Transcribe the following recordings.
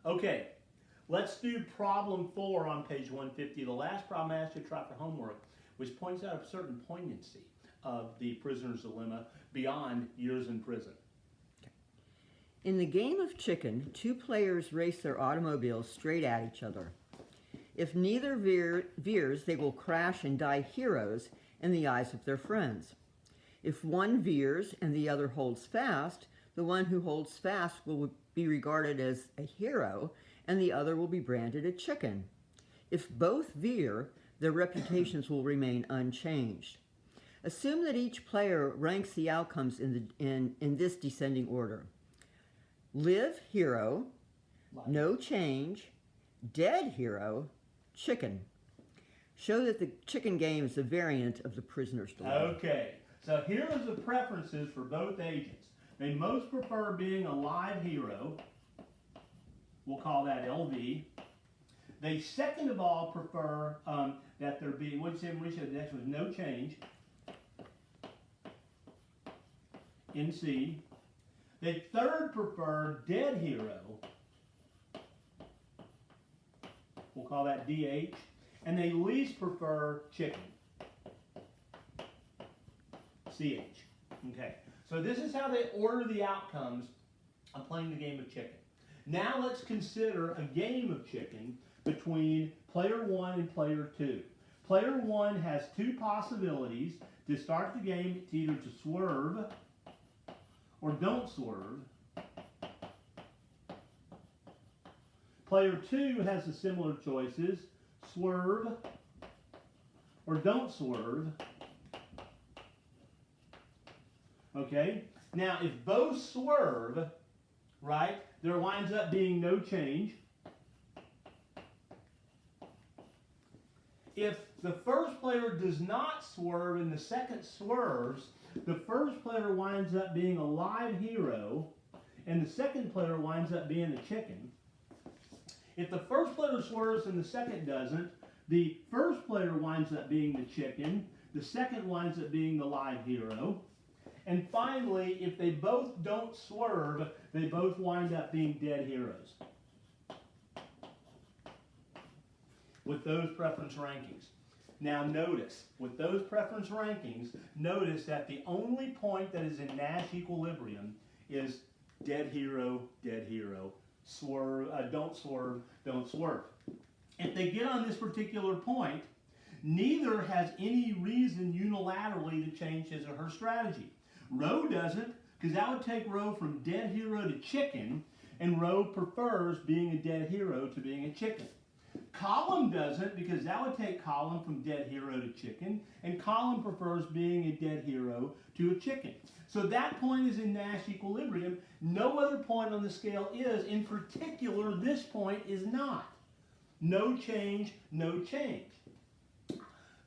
Okay, let's do problem 4 on page 150. The last problem I asked you to try for homework, which points out a certain poignancy of the prisoner's dilemma beyond years in prison. In the game of chicken, two players race their automobiles straight at each other. If neither veers, they will crash and die heroes in the eyes of their friends. If one veers and the other holds fast, the one who holds fast will be regarded as a hero and the other will be branded a chicken. If both veer, their reputations will remain unchanged. Assume that each player ranks the outcomes in this descending order. Live, hero, no change, dead hero, chicken. Show that the chicken game is a variant of the prisoner's dilemma. Okay, so here are the preferences for both agents. They most prefer being a live hero. We'll call that LV. They second of all prefer that there be, what did you say the next was no change, NC. They third prefer dead hero. We'll call that DH. And they least prefer chicken. CH. Okay. So this is how they order the outcomes of playing the game of chicken. Now let's consider a game of chicken between player 1 and player 2. Player 1 has two possibilities to start the game. It's either to swerve or don't swerve. Player 2 has the similar choices, swerve or don't swerve. Okay, now if both swerve, right, there winds up being no change. If the first player does not swerve and the second swerves, the first player winds up being a live hero and the second player winds up being a chicken. If the first player swerves and the second doesn't, the first player winds up being the chicken, the second winds up being the live hero. And finally, if they both don't swerve, they both wind up being dead heroes. With those preference rankings. Now notice, with those preference rankings, notice that the only point that is in Nash equilibrium is dead hero, swerve, don't swerve, don't swerve. If they get on this particular point, neither has any reason unilaterally to change his or her strategy. Roe doesn't, because that would take Roe from dead hero to chicken, and Roe prefers being a dead hero to being a chicken. Column doesn't, because that would take Column from dead hero to chicken, and Column prefers being a dead hero to a chicken. So that point is in Nash equilibrium. No other point on the scale is. In particular, this point is not. No change, no change.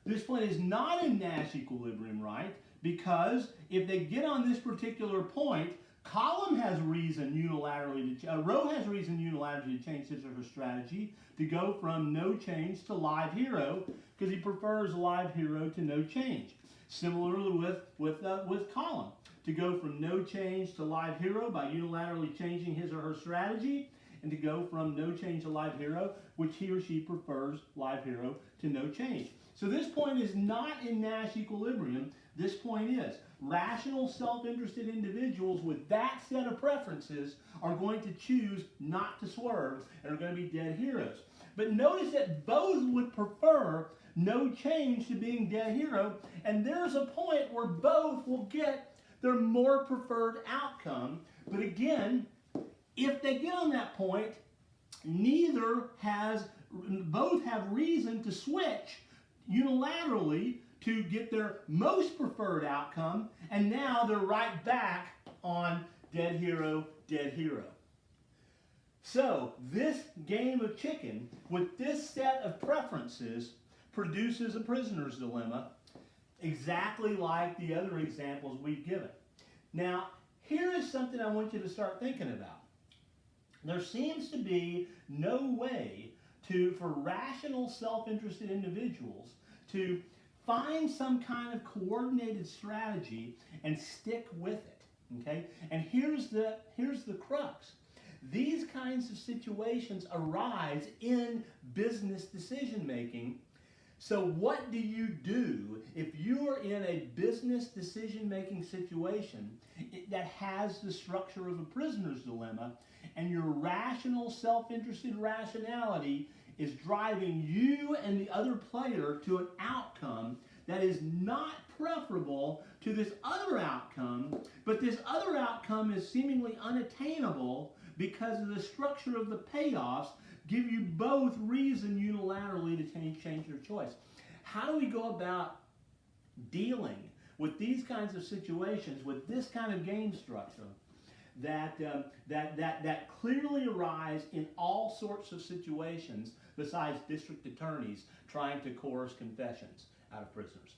This point is not in Nash equilibrium, right? Because if they get on this particular point, Column has reason unilaterally to Roe has reason unilaterally to change his or her strategy to go from no change to live hero, because he prefers live hero to no change. Similarly with Column, to go from no change to live hero by unilaterally changing his or her strategy, and to go from no change to live hero, which he or she prefers live hero to no change. So this point is not in Nash equilibrium. This point is. Rational, self-interested individuals with that set of preferences are going to choose not to swerve and are going to be dead heroes. But notice that both would prefer no change to being dead hero, and there's a point where both will get their more preferred outcome. But again, if they get on that point, both have reason to switch unilaterally to get their most preferred outcome, and now they're right back on dead hero, dead hero. So this game of chicken with this set of preferences produces a prisoner's dilemma exactly like the other examples we've given. Now, here is something I want you to start thinking about. There seems to be no way for rational, self-interested individuals to find some kind of coordinated strategy and stick with it. Okay? And here's the crux. These kinds of situations arise in business decision making. So what do you do if you're in a business decision-making situation that has the structure of a prisoner's dilemma, and your rational, self-interested rationality is driving you and the other player to an outcome that is not preferable to this other outcome, but this other outcome is seemingly unattainable because of the structure of the payoffs give you both reason unilaterally to change your choice. How do we go about dealing with these kinds of situations, with this kind of game structure that clearly arise in all sorts of situations besides district attorneys trying to coerce confessions out of prisoners?